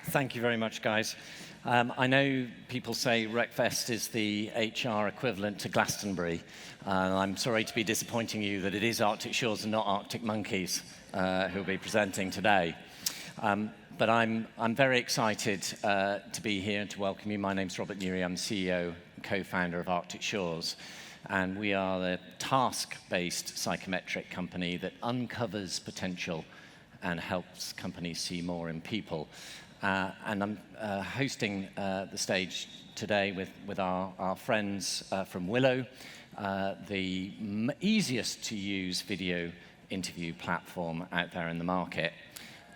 Thank you very much, guys. I know people say RecFest is the HR equivalent to Glastonbury. I'm sorry to be disappointing you that it is Arctic Shores and not Arctic Monkeys who will be presenting today. But I'm very excited to be here and to welcome you. My name's Robert Newry. I'm CEO and co-founder of Arctic Shores. And we are the task-based psychometric company that uncovers potential and helps companies see more in people. And I'm hosting the stage today with our friends from Willow, the easiest to use video interview platform out there in the market.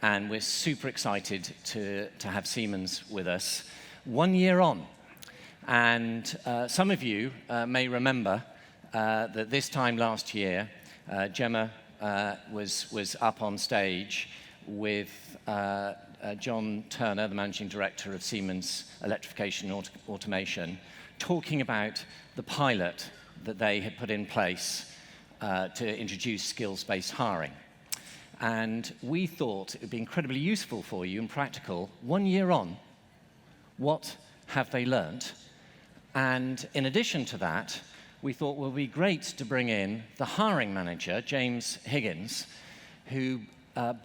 And we're super excited to have Siemens with us 1 year on. And some of you may remember that this time last year, Gemma was up on stage with John Turner, the managing director of Siemens Electrification Automation, talking about the pilot that they had put in place to introduce skills-based hiring. And we thought it would be incredibly useful for you and practical. 1 year on, what have they learnt? And in addition to that, we thought it would be great to bring in the hiring manager, James Higgins, who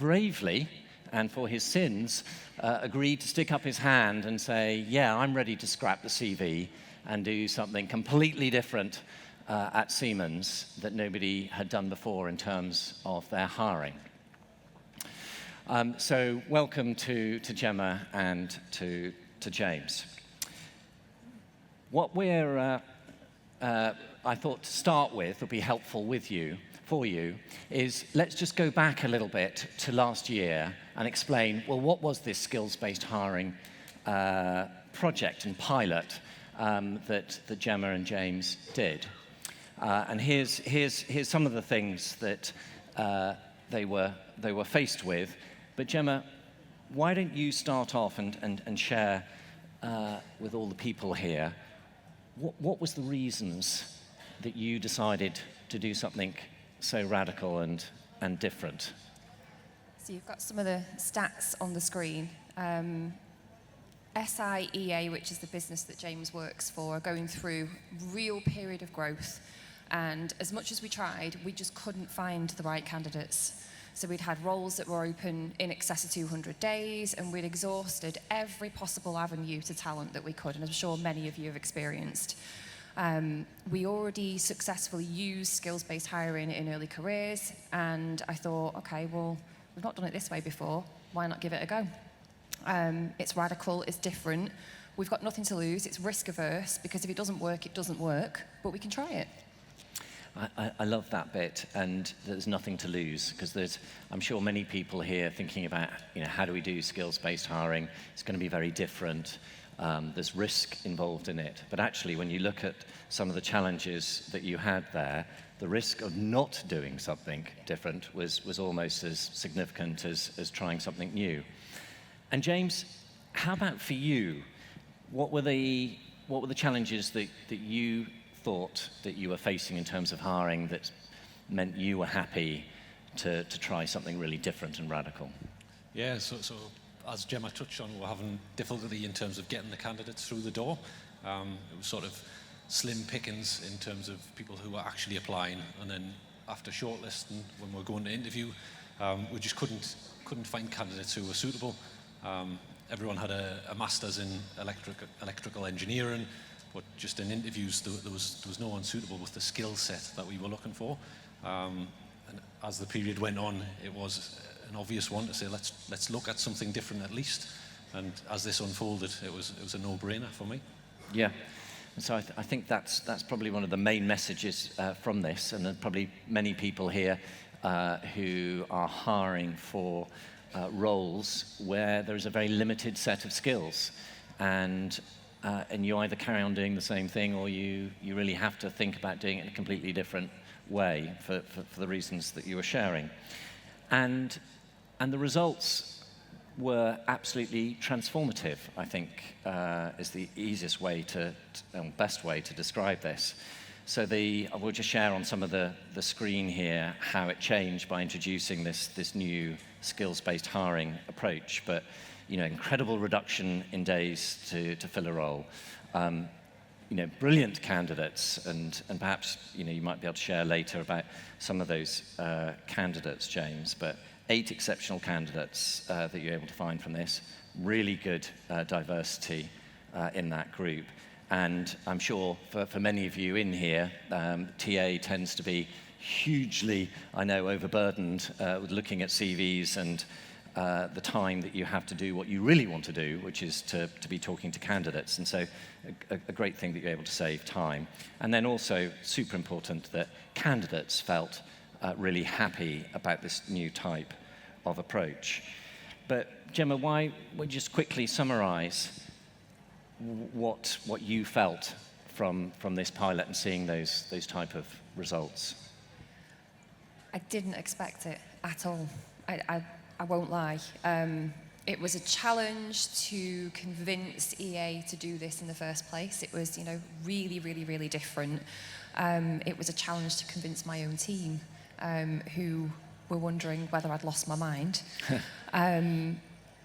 bravely, and for his sins, agreed to stick up his hand and say, yeah, I'm ready to scrap the CV and do something completely different at Siemens that nobody had done before in terms of their hiring. So welcome to Gemma and to James. What I thought to start with would be helpful for you, is let's just go back a little bit to last year and explain, well, what was this skills-based hiring project and pilot that Gemma and James did? And here's some of the things that they were faced with. But Gemma, why don't you start off and share with all the people here, what was the reasons that you decided to do something so radical and different? So you've got some of the stats on the screen. SIEA, which is the business that James works for, are going through a real period of growth. And as much as we tried, we just couldn't find the right candidates. So we'd had roles that were open in excess of 200 days, and we'd exhausted every possible avenue to talent that we could, and I'm sure many of you have experienced. We already successfully used skills-based hiring in early careers, and I thought, okay, well, we've not done it this way before. Why not give it a go? It's radical, it's different. We've got nothing to lose. It's risk-averse, because if it doesn't work, it doesn't work, but we can try it. I love that bit, and there's nothing to lose, because I'm sure many people here thinking about, how do we do skills-based hiring? It's going to be very different. There's risk involved in it. But actually, when you look at some of the challenges that you had there, the risk of not doing something different was almost as significant as trying something new. And James, how about for you? What were the challenges that you thought that you were facing in terms of hiring that meant you were happy to try something really different and radical? Yeah, so as Gemma touched on, we're having difficulty in terms of getting the candidates through the door. It was sort of slim pickings in terms of people who were actually applying, and then after shortlisting, when we were going to interview, we just couldn't find candidates who were suitable. Everyone had a master's in electrical engineering, but just in interviews there was no one suitable with the skill set that we were looking for. And as the period went on, it was an obvious one to say let's look at something different at least. And as this unfolded, it was a no-brainer for me. Yeah. And so I think that's probably one of the main messages from this, and there are probably many people here who are hiring for roles where there is a very limited set of skills, and you either carry on doing the same thing, or you really have to think about doing it in a completely different way for the reasons that you were sharing. And the results were absolutely transformative, I think, is the easiest way best way to describe this. So I will just share on some of the screen here how it changed by introducing this new skills-based hiring approach. But incredible reduction in days to fill a role. Brilliant candidates, and perhaps you might be able to share later about some of those candidates, James, but 8 exceptional candidates that you're able to find from this. Really good diversity in that group. And I'm sure for many of you in here, TA tends to be hugely, I know, overburdened with looking at CVs and the time that you have to do what you really want to do, which is to be talking to candidates. And so a great thing that you're able to save time. And then also super important that candidates felt really happy about this new type of approach. But Gemma, why would you just quickly summarize what you felt from this pilot and seeing those type of results? I didn't expect it at all. I won't lie. It was a challenge to convince EA to do this in the first place. It was, really, really, really different. It was a challenge to convince my own team, who were wondering whether I'd lost my mind.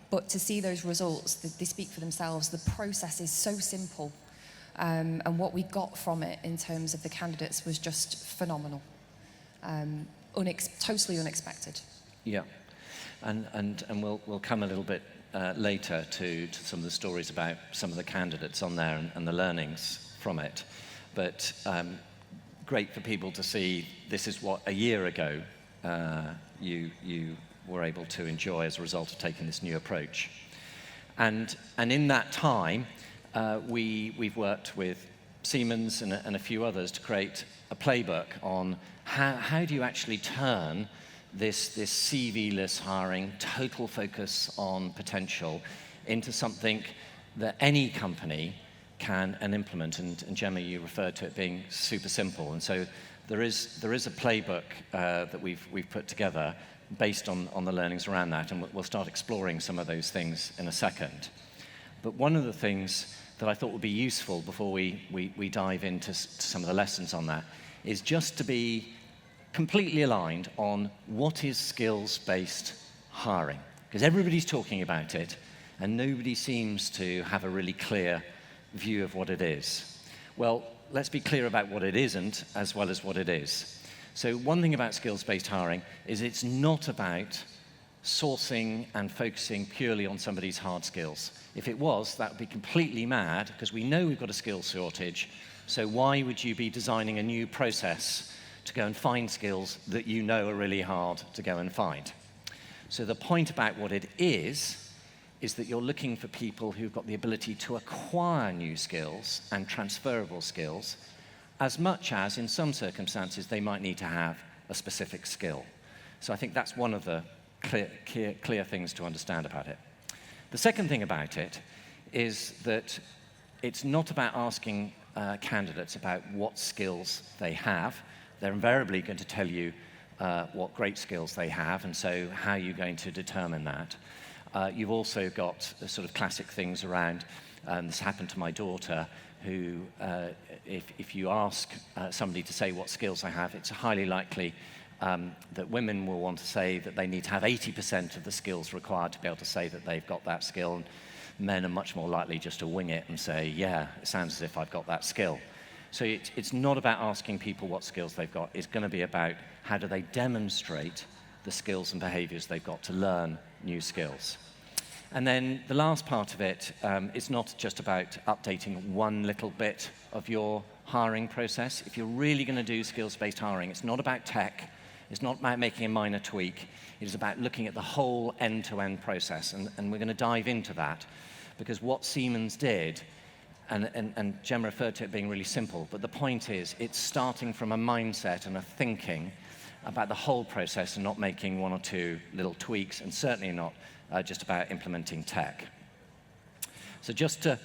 But to see those results, they speak for themselves. The process is so simple. And what we got from it in terms of the candidates was just phenomenal. Totally unexpected. Yeah. And we'll come a little bit later to some of the stories about some of the candidates on there and the learnings from it. But great for people to see this is what a year ago you were able to enjoy as a result of taking this new approach. And in that time, we've worked with Siemens and a few others to create a playbook on how do you actually turn this CV-less hiring, total focus on potential, into something that any company can implement. And Gemma, you referred to it being super simple. And so there is a playbook that we've put together based on the learnings around that, and we'll start exploring some of those things in a second. But one of the things that I thought would be useful before we dive into some of the lessons on that is just to be completely aligned on what is skills-based hiring. Because everybody's talking about it, and nobody seems to have a really clear view of what it is. Well, let's be clear about what it isn't, as well as what it is. So one thing about skills-based hiring is it's not about sourcing and focusing purely on somebody's hard skills. If it was, that would be completely mad, because we know we've got a skills shortage, so why would you be designing a new process to go and find skills that you know are really hard to go and find? So the point about what it is that you're looking for people who've got the ability to acquire new skills and transferable skills, as much as, in some circumstances, they might need to have a specific skill. So I think that's one of the clear things to understand about it. The second thing about it is that it's not about asking candidates about what skills they have. They're invariably going to tell you what great skills they have, and so how you're going to determine that. You've also got sort of classic things around, this happened to my daughter, who, if you ask somebody to say what skills they have, it's highly likely that women will want to say that they need to have 80% of the skills required to be able to say that they've got that skill. And men are much more likely just to wing it and say, yeah, it sounds as if I've got that skill. So it's not about asking people what skills they've got. It's going to be about how do they demonstrate the skills and behaviors they've got to learn new skills. And then the last part of it is not just about updating one little bit of your hiring process. If you're really going to do skills-based hiring, it's not about tech. It's not about making a minor tweak. It is about looking at the whole end-to-end process. And we're going to dive into that, because what Siemens did, and Gemma referred to it being really simple, but the point is it's starting from a mindset and a thinking about the whole process and not making one or two little tweaks, and certainly not just about implementing tech. So just to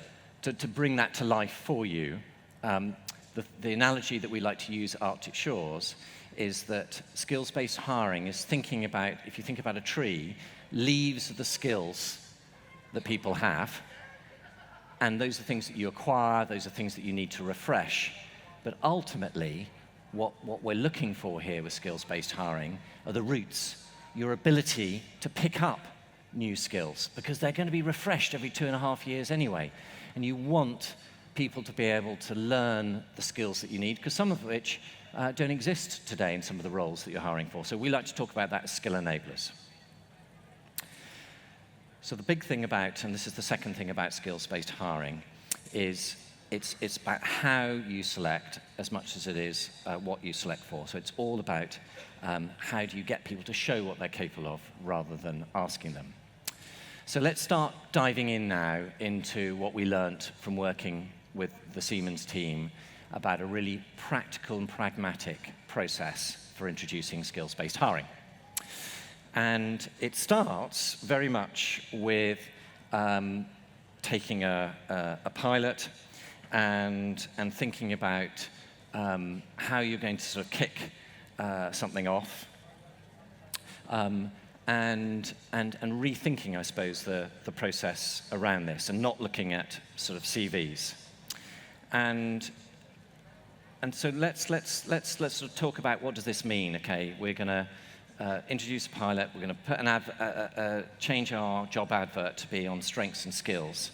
bring that to life for you, the analogy that we like to use at Arctic Shores is that skills-based hiring is thinking about, if you think about a tree, leaves are the skills that people have, and those are things that you acquire, those are things that you need to refresh. But ultimately, what we're looking for here with skills-based hiring are the roots, your ability to pick up new skills because they're going to be refreshed every 2.5 years anyway. And you want people to be able to learn the skills that you need, because some of which don't exist today in some of the roles that you're hiring for. So we like to talk about that as skill enablers. So the big thing about, and this is the second thing about skills-based hiring, is it's about how you select as much as it is what you select for. So it's all about how do you get people to show what they're capable of rather than asking them. So let's start diving in now into what we learnt from working with the Siemens team about a really practical and pragmatic process for introducing skills-based hiring. And it starts very much with taking a pilot and thinking about how you're going to sort of kick something off, and rethinking, I suppose, the process around this, and not looking at sort of CVs. And so let's sort of talk about what does this mean. Okay, we're going to introduce a pilot. We're going to put change our job advert to be on strengths and skills.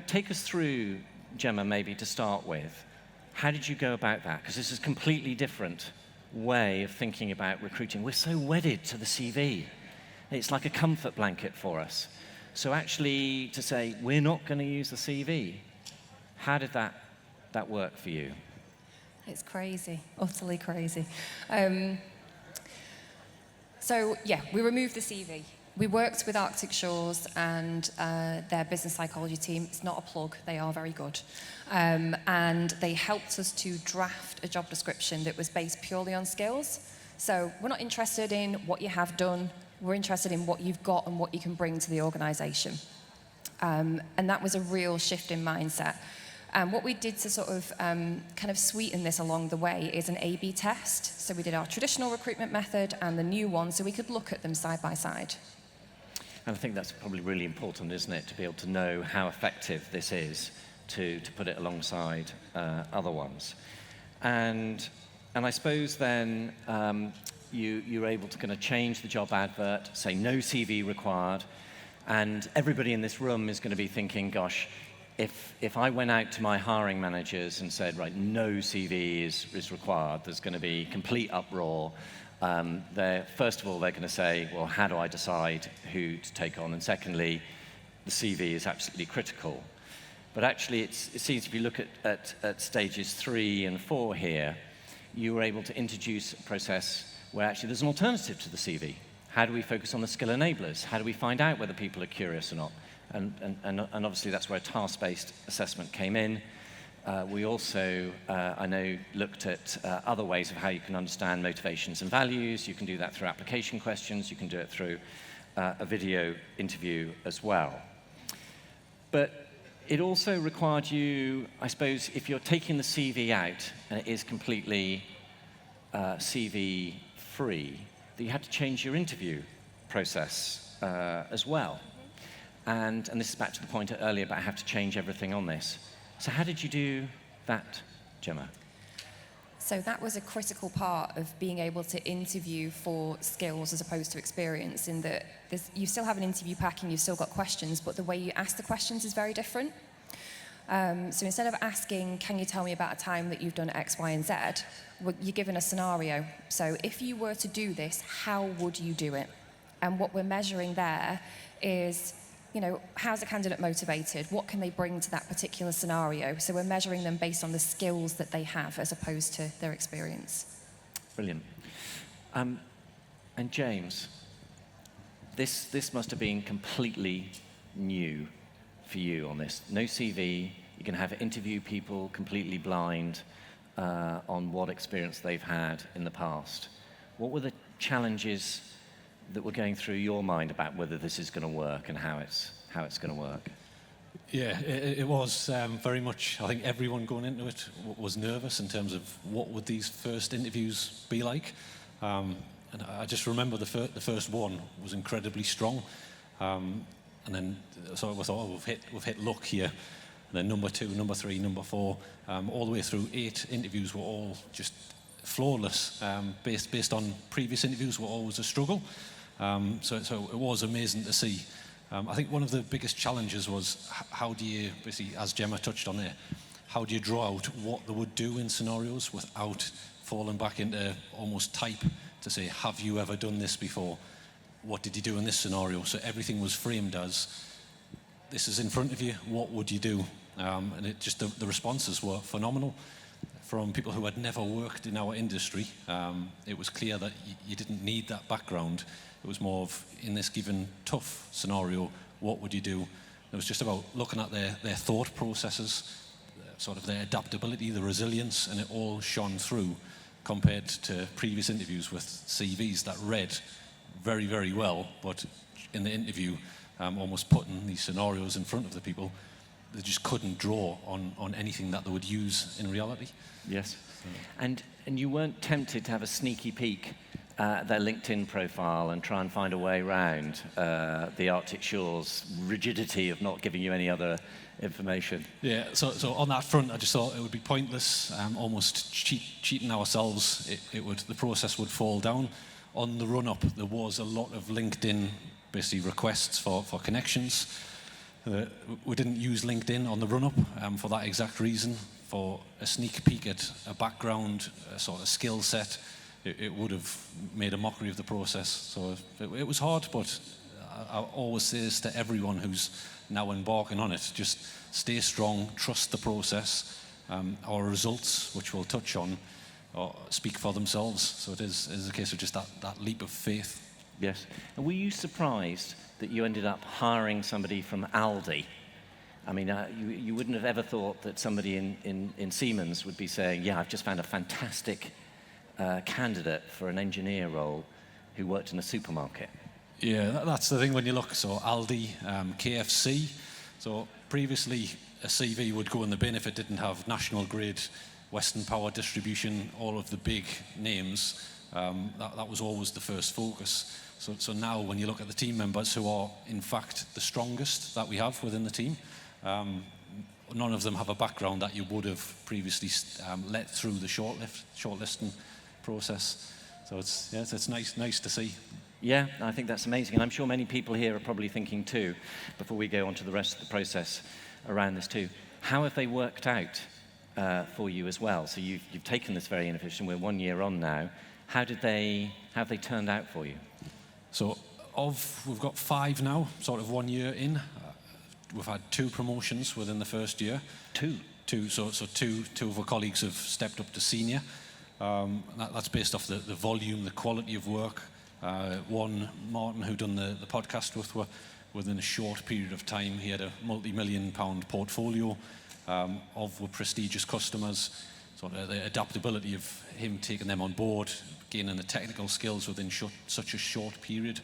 Take us through, Gemma, maybe to start with. How did you go about that? Because this is a completely different way of thinking about recruiting. We're so wedded to the CV. It's like a comfort blanket for us. So actually, to say we're not going to use the CV, how did that work for you? It's crazy, utterly crazy. So yeah, we removed the CV. We worked with Arctic Shores and their business psychology team. It's not a plug, they are very good. And they helped us to draft a job description that was based purely on skills. So we're not interested in what you have done, we're interested in what you've got and what you can bring to the organisation. And that was a real shift in mindset. What we did to sort of kind of sweeten this along the way is an A/B test. So we did our traditional recruitment method and the new one, so we could look at them side by side. And I think that's probably really important, isn't it, to be able to know how effective this is, to put it alongside other ones. And I suppose then you're able to kind of change the job advert, say no CV required, and everybody in this room is going to be thinking, gosh, if I went out to my hiring managers and said, right, no CV is required, there's going to be complete uproar. First of all, they're going to say, well, how do I decide who to take on? And secondly, the CV is absolutely critical. But actually, it seems if you look at stages 3 and 4 here, you were able to introduce a process where actually there's an alternative to the CV. How do we focus on the skill enablers? How do we find out whether people are curious or not? And obviously, that's where a task-based assessment came in. We also, I know, looked at other ways of how you can understand motivations and values. You can do that through application questions. You can do it through a video interview as well. But it also required you, I suppose, if you're taking the CV out and it is completely CV-free, that you had to change your interview process as well. And this is back to the point earlier about how to change everything on this. So how did you do that, Gemma? So that was a critical part of being able to interview for skills as opposed to experience, in that you still have an interview pack and you've still got questions, but the way you ask the questions is very different. So instead of asking, can you tell me about a time that you've done X, Y, and Z, you're given a scenario. So if you were to do this, how would you do it? And what we're measuring there is, how's a candidate motivated? What can they bring to that particular scenario? So we're measuring them based on the skills that they have as opposed to their experience. Brilliant. And James, this must have been completely new for you on this. No CV, you can have interview people completely blind on what experience they've had in the past. What were the challenges that were going through your mind about whether this is going to work and how it's going to work? Yeah, it was very much, I think everyone going into it was nervous in terms of what would these first interviews be like. And I just remember the first one was incredibly strong. And then so I thought, we've hit luck here. And then number 2, number 3, number 4, all the way through 8 interviews were all just flawless. Based on previous interviews were always a struggle. So it was amazing to see. I think one of the biggest challenges was how do you, basically, as Gemma touched on there, how do you draw out what they would do in scenarios without falling back into almost type to say, have you ever done this before? What did you do in this scenario? So everything was framed as, this is in front of you, what would you do? And it just, the responses were phenomenal. From people who had never worked in our industry, it was clear that you didn't need that background. It was more of, in this given tough scenario, what would you do? It was just about looking at their thought processes, sort of their adaptability, the resilience, and it all shone through compared to previous interviews with CVs that read very, very well, but in the interview, almost putting these scenarios in front of the people, they just couldn't draw on anything that they would use in reality. Yes. And you weren't tempted to have a sneaky peek at their LinkedIn profile and try and find a way around the Arctic Shores rigidity of not giving you any other information? Yeah, so on that front, I just thought it would be pointless, almost cheating ourselves. The process would fall down. On the run-up, there was a lot of LinkedIn, basically, requests for connections. We didn't use LinkedIn on the run-up for that exact reason. For a sneak peek at a background, a sort of skill set, it would have made a mockery of the process. So it was hard, but I always say this to everyone who's now embarking on it: just stay strong, trust the process. Our results, which we'll touch on, speak for themselves. So it is a case of just that leap of faith. Yes. And were you surprised that you ended up hiring somebody from Aldi? I mean, you wouldn't have ever thought that somebody in Siemens would be saying, yeah, I've just found a fantastic candidate for an engineer role who worked in a supermarket. Yeah, that's the thing when you look. So Aldi, KFC. So previously, a CV would go in the bin if it didn't have National Grid, Western Power Distribution, all of the big names. That was always the first focus. So now when you look at the team members who are, in fact, the strongest that we have within the team, none of them have a background that you would have previously let through the shortlisting process. So it's nice to see. Yeah, I think that's amazing. And I'm sure many people here are probably thinking too, before we go on to the rest of the process around this too, how have they worked out for you as well? So you've taken this very innovation, we're 1 year on now. How have they turned out for you? So we've got 5 now, sort of 1 year in. We've had 2 promotions within the first year. Two. So two of our colleagues have stepped up to senior. That's based off the volume, the quality of work. One, Martin, who done the podcast within a short period of time, he had a multi-million-pound portfolio of prestigious customers. So the adaptability of him taking them on board, gaining the technical skills within such a short period,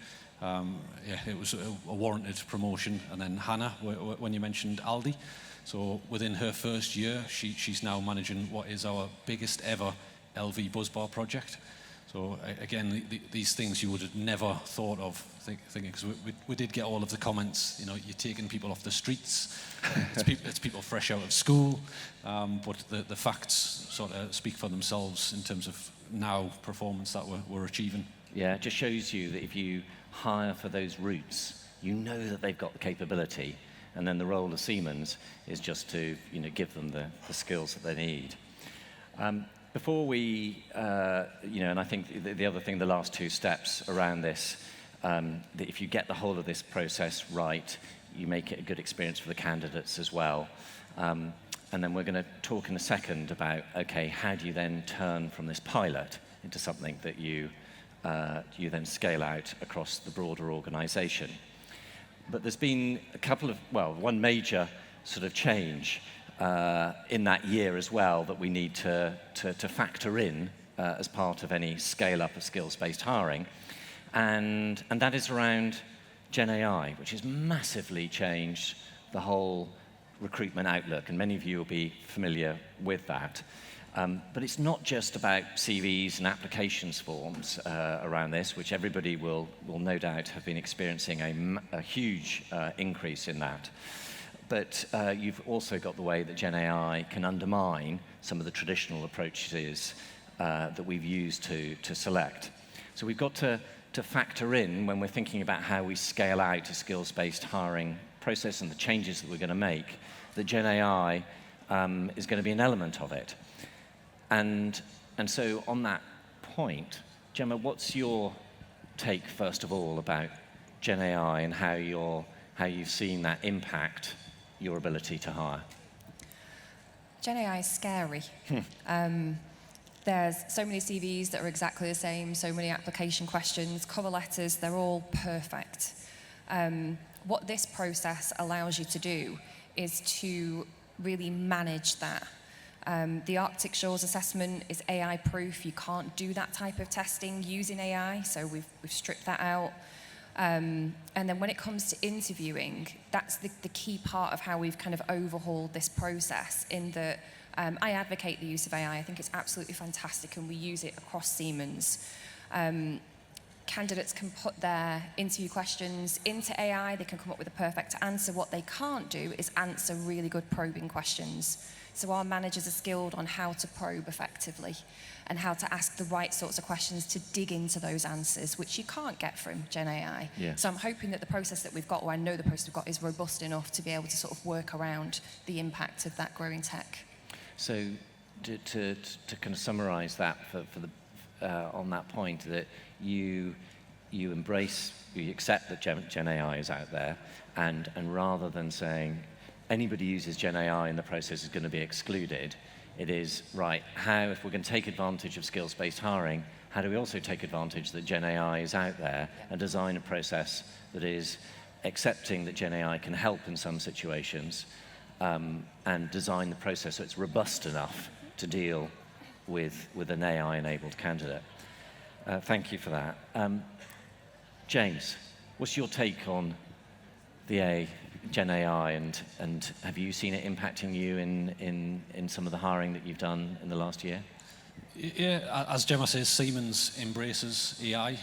it was a warranted promotion. And then Hannah, when you mentioned Aldi, so within her first year, she's now managing what is our biggest ever LV Buzzbar project. So again, these things you would have never thought of thinking, because we did get all of the comments, you're taking people off the streets, it's people fresh out of school, but the facts sort of speak for themselves in terms of now performance that we're achieving. Yeah, it just shows you that if you hire for those routes, you know that they've got the capability, and then the role of Siemens is just to give them the skills that they need. Before we, and I think the other thing, the last 2 steps around this, that if you get the whole of this process right, you make it a good experience for the candidates as well. And then we're going to talk in a second about, okay, how do you then turn from this pilot into something that you then scale out across the broader organization. But there's been one major sort of change in that year as well that we need to factor in as part of any scale-up of skills-based hiring, and that is around GenAI, which has massively changed the whole recruitment outlook, and many of you will be familiar with that. But it's not just about CVs and applications forms around this, which everybody will no doubt have been experiencing a huge increase in that. But you've also got the way that GenAI can undermine some of the traditional approaches that we've used to select. So we've got to to factor in when we're thinking about how we scale out a skills-based hiring process and the changes that we're going to make, that GenAI is going to be an element of it. And so on that point, Gemma, what's your take, first of all, about GenAI and how you've seen that impact your ability to hire? GenAI is scary. There's so many CVs that are exactly the same, so many application questions, cover letters, they're all perfect. What this process allows you to do is to really manage that. The Arctic Shores assessment is AI proof. You can't do that type of testing using AI, so we've stripped that out. And then when it comes to interviewing, that's the key part of how we've kind of overhauled this process, in that I advocate the use of AI. I think it's absolutely fantastic, and we use it across Siemens. Candidates can put their interview questions into AI. They can come up with a perfect answer. What they can't do is answer really good probing questions. So our managers are skilled on how to probe effectively and how to ask the right sorts of questions to dig into those answers, which you can't get from GenAI. Yeah. So I'm hoping that the process that we've got, or I know the process we've got, is robust enough to be able to sort of work around the impact of that growing tech. So to kind of summarize that on that point, that you accept that GenAI is out there, and rather than saying anybody uses GenAI and the process is going to be excluded, it is, right, if we're going to take advantage of skills-based hiring, how do we also take advantage that GenAI is out there and design a process that is accepting that GenAI can help in some situations, and design the process so it's robust enough to deal with an AI-enabled candidate. Thank you for that. James, what's your take on the GenAI, and have you seen it impacting you in some of the hiring that you've done in the last year? Yeah, as Gemma says, Siemens embraces AI.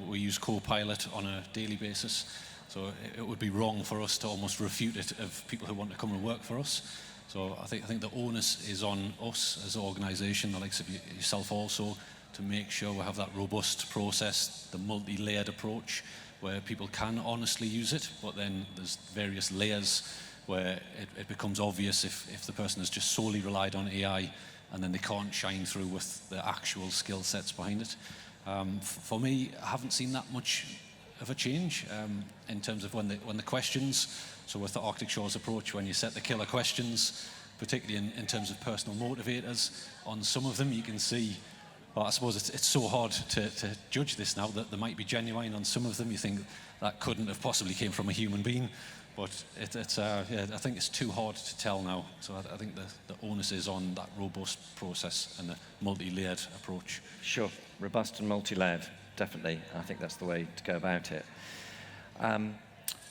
We use Copilot on a daily basis, so it would be wrong for us to almost refute it of people who want to come and work for us. So I think the onus is on us as an organisation, the likes of yourself also, to make sure we have that robust process, the multi-layered approach, where people can honestly use it, but then there's various layers where it becomes obvious if the person has just solely relied on AI, and then they can't shine through with the actual skill sets behind it. For me, I haven't seen that much of a change in terms of when the questions, so with the Arctic Shores approach, when you set the killer questions, particularly in terms of personal motivators, on some of them you can see, well, I suppose it's so hard to judge this now, that there might be genuine on some of them. You think that couldn't have possibly came from a human being, but I think it's too hard to tell now. So I think the onus is on that robust process and the multi-layered approach. Sure, robust and multi-layered, definitely. I think that's the way to go about it.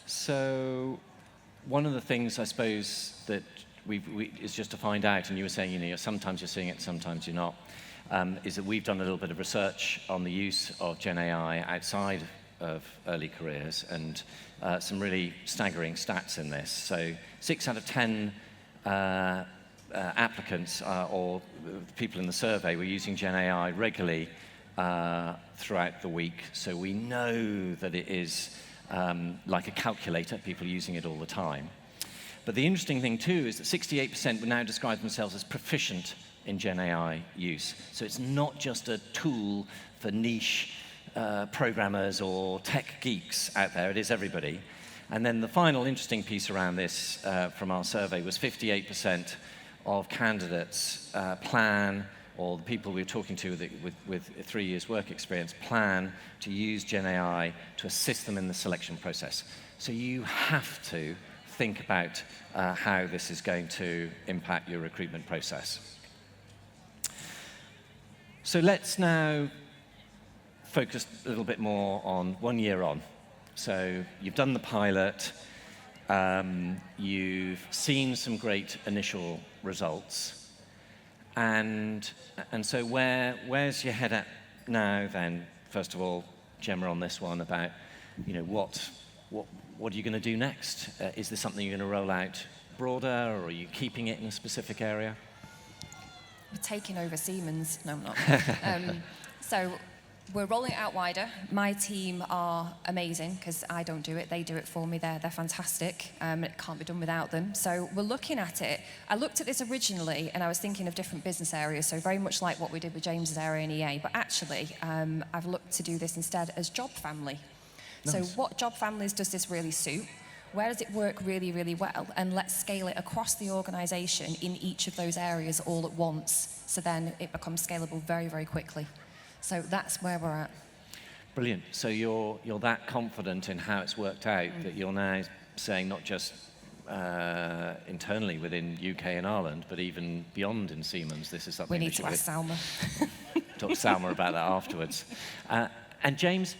So one of the things I suppose that is just to find out, and you were saying, sometimes you're seeing it, sometimes you're not, is that we've done a little bit of research on the use of GenAI outside of early careers, and some really staggering stats in this. So 6 out of 10 applicants or people in the survey were using GenAI regularly throughout the week. So we know that it is like a calculator, people are using it all the time. But the interesting thing too is that 68% would now describe themselves as proficient in GenAI use. So it's not just a tool for niche programmers or tech geeks out there, it is everybody. And then the final interesting piece around this from our survey was 58% of candidates plan, or the people we were talking to with 3 years work experience, plan to use GenAI to assist them in the selection process. So you have to think about how this is going to impact your recruitment process. So let's now focus a little bit more on 1 year on. So you've done the pilot, you've seen some great initial results, and so where's your head at now then? First of all, Gemma, on this one about, what are you going to do next? Is this something you're going to roll out broader, or are you keeping it in a specific area? We're taking over Siemens. No, I'm not. So We're rolling it out wider. My team are amazing because I don't do it. They do it for me. They're fantastic. It can't be done without them. So we're looking at it. I looked at this originally and I was thinking of different business areas, so very much like what we did with James's area in EA. But actually, I've looked to do this instead as job family. Nice. So what job families does this really suit? Where does it work really, really well? And let's scale it across the organisation in each of those areas all at once. So then it becomes scalable very, very quickly. So that's where we're at. Brilliant. So you're that confident in how it's worked out that you're now saying not just internally within UK and Ireland, but even beyond in Siemens, this is something we need to ask Salma. Talk to Salma about that afterwards. And James,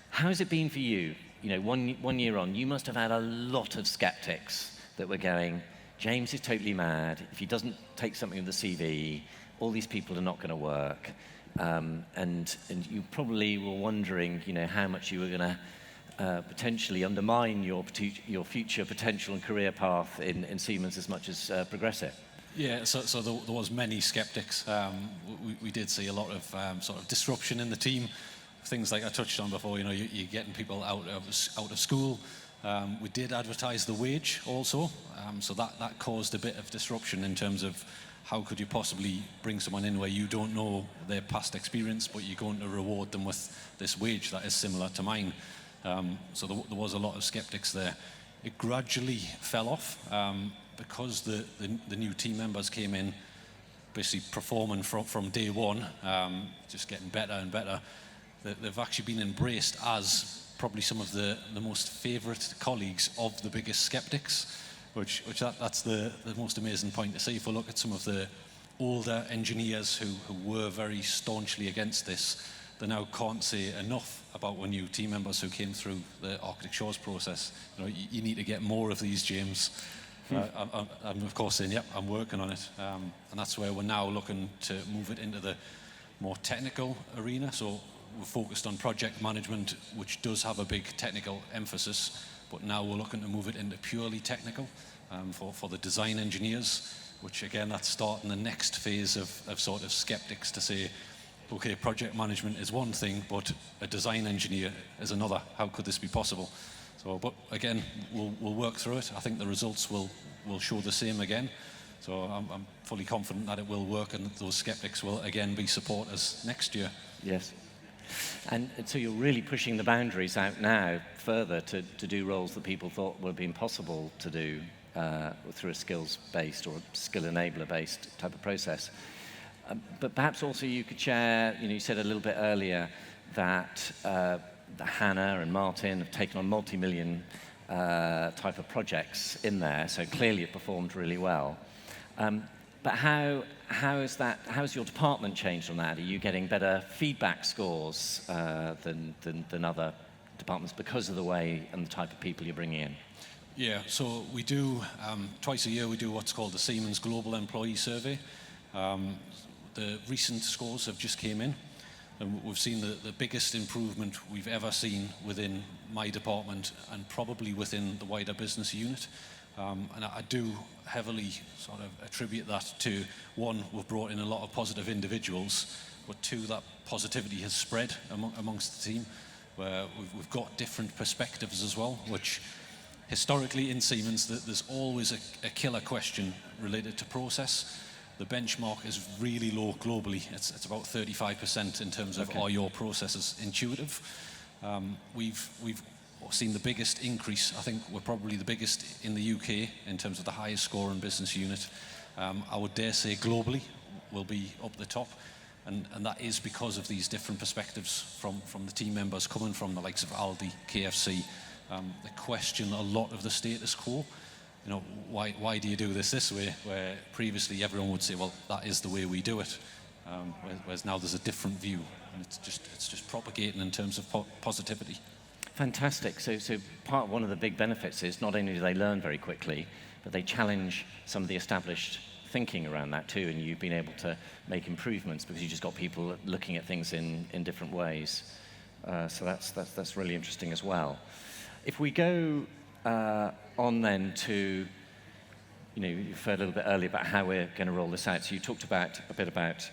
how's it been for you? You know, one year on, you must have had a lot of skeptics that were going, James is totally mad. If he doesn't take something of the CV, all these people are not going to work. And you probably were wondering, you know, how much you were going to potentially undermine your future potential and career path in Siemens as much as progress it. Yeah, so there was many skeptics. We did see a lot of sort of disruption in the team. Things like I touched on before, you know, you're getting people out of school. We did advertise the wage also, so that caused a bit of disruption in terms of how could you possibly bring someone in where you don't know their past experience, but you're going to reward them with this wage that is similar to mine. So there was a lot of skeptics there. It gradually fell off because the new team members came in, basically performing from day one, just getting better and better. They've actually been embraced as probably some of the most favourite colleagues of the biggest skeptics. That's the most amazing point to see. If we look at some of the older engineers who were very staunchly against this, they now can't say enough about our new team members who came through the Arctic Shores process. You know, you need to get more of these, James. I'm of course saying, yep, I'm working on it. And that's where we're now looking to move it into the more technical arena. So we're focused on project management, which does have a big technical emphasis. But now we're looking to move it into purely technical for the design engineers, which again, that's starting the next phase of sort of skeptics to say, okay, project management is one thing, but a design engineer is another. How could this be possible? So, but again, we'll work through it. I think the results will show the same again. So I'm fully confident that it will work and that those skeptics will again be supporters next year. Yes. And so you're really pushing the boundaries out now further to do roles that people thought would be impossible to do through a skills-based or skill enabler-based type of process. But perhaps also you could share, you know, you said a little bit earlier that Hannah and Martin have taken on multi-million type of projects in there, so clearly it performed really well. But how has your department changed on that? Are you getting better feedback scores than other departments because of the way and the type of people you're bringing in? Yeah, so we do, twice a year we do what's called the Siemens Global Employee Survey. The recent scores have just came in, and we've seen the biggest improvement we've ever seen within my department and probably within the wider business unit. And I do heavily sort of attribute that to, one, we've brought in a lot of positive individuals, but two, that positivity has spread amongst the team, where we've got different perspectives as well, which historically in Siemens, there's always a killer question related to process. The benchmark is really low globally. It's about 35% in terms of are your processes intuitive. We've seen the biggest increase. I think we're probably the biggest in the UK in terms of the highest score in business unit. I would dare say globally we'll be up the top, and that is because of these different perspectives from the team members coming from the likes of Aldi, KFC. They question a lot of the status quo. You know, why do you do this way? Where previously everyone would say, well, that is the way we do it. Whereas now there's a different view, and it's just propagating in terms of positivity. Fantastic. So one of the big benefits is not only do they learn very quickly, but they challenge some of the established thinking around that too, and you've been able to make improvements because you just got people looking at things in different ways. So that's really interesting as well. If we go on then to, you know, you've heard a little bit earlier about how we're going to roll this out. So you talked a bit about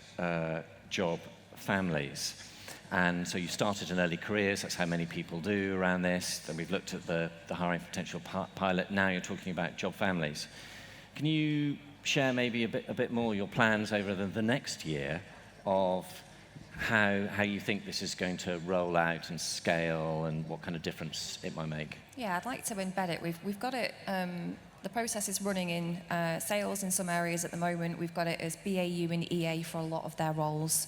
job families. And so you started in early careers, that's how many people do around this. Then we've looked at the hiring potential pilot. Now you're talking about job families. Can you share maybe a bit more your plans over the next year of how you think this is going to roll out and scale and what kind of difference it might make? Yeah, I'd like to embed it. We've got it, the process is running in sales in some areas at the moment. We've got it as BAU and EA for a lot of their roles.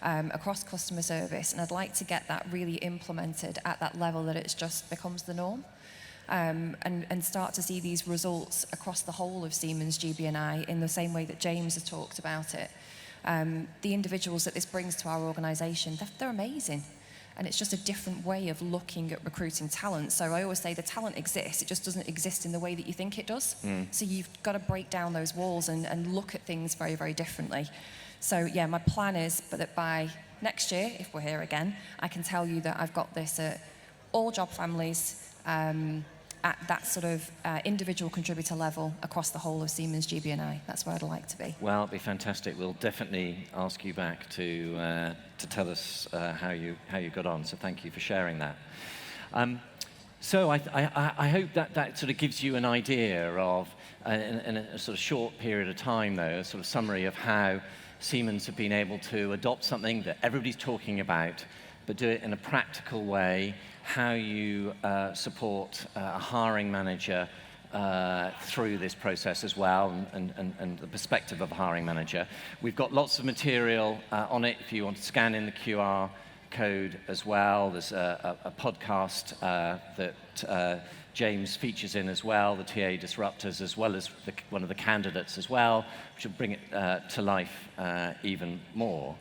Across customer service, and I'd like to get that really implemented at that level that it just becomes the norm, and start to see these results across the whole of Siemens GB&I in the same way that James has talked about it. The individuals that this brings to our organisation, they're amazing, and it's just a different way of looking at recruiting talent. So I always say the talent exists, it just doesn't exist in the way that you think it does. So you've got to break down those walls and look at things very, very differently. So yeah, my plan is that by next year, if we're here again, I can tell you that I've got this at all job families, at that sort of individual contributor level across the whole of Siemens GB&I. That's where I'd like to be. Well, it'd be fantastic. We'll definitely ask you back to tell us how you got on. So thank you for sharing that. So I hope that sort of gives you an idea of, in a sort of short period of time though, a sort of summary of how Siemens have been able to adopt something that everybody's talking about, but do it in a practical way, how you support a hiring manager through this process as well, and the perspective of a hiring manager. We've got lots of material on it if you want to scan in the QR code as well. There's a podcast that James features in as well, the TA disruptors, as well as one of the candidates as well, which will bring it to life even more.